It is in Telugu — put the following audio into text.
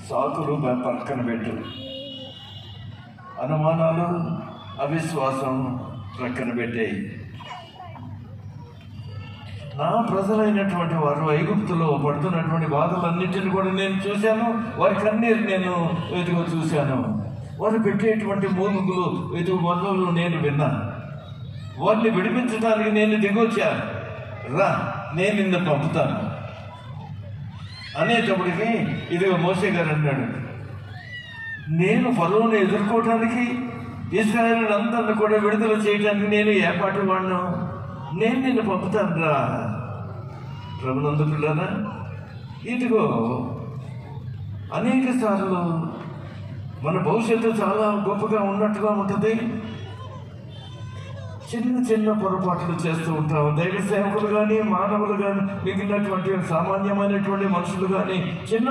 సాకులు పక్కన పెట్టు, అనుమానాలు, అవిశ్వాసం ప్రక్కన పెట్టేయి. నా ప్రజలైనటువంటి వారు ఐగుప్తులో పడుతున్నటువంటి బాధలన్నింటిని కూడా నేను చూశాను. వారి కన్నీరు నేను చూశాను. వారు పెట్టేటువంటి మూలుగులు, మొదలు నేను విన్నాను. వారిని విడిపించడానికి నేను దిగొచ్చాను. రా, నేను నిన్ను పంపుతాను అనేటప్పటికి ఇదిగో మోషే గారు అన్నాడు, నేను ఫరోని ఎదుర్కోవటానికి, ఇశ్రాయేలు అందరిని కూడా విడుదల చేయడానికి నేను ఏపాటి వాడిను, నేను నిన్ను పంపుతాను రా. ప్రభునందుకున్నారా, ఇదిగో అనేక సార్లు మన భవిష్యత్తు చాలా గొప్పగా ఉన్నట్టుగా ఉంటుంది. చిన్న చిన్న పొరపాట్లు చేస్తూ ఉంటాము. దైవ సేవకులు కానీ, మానవులు కానీ, మిగిలినటువంటి సామాన్యమైనటువంటి మనుషులు కానీ చిన్న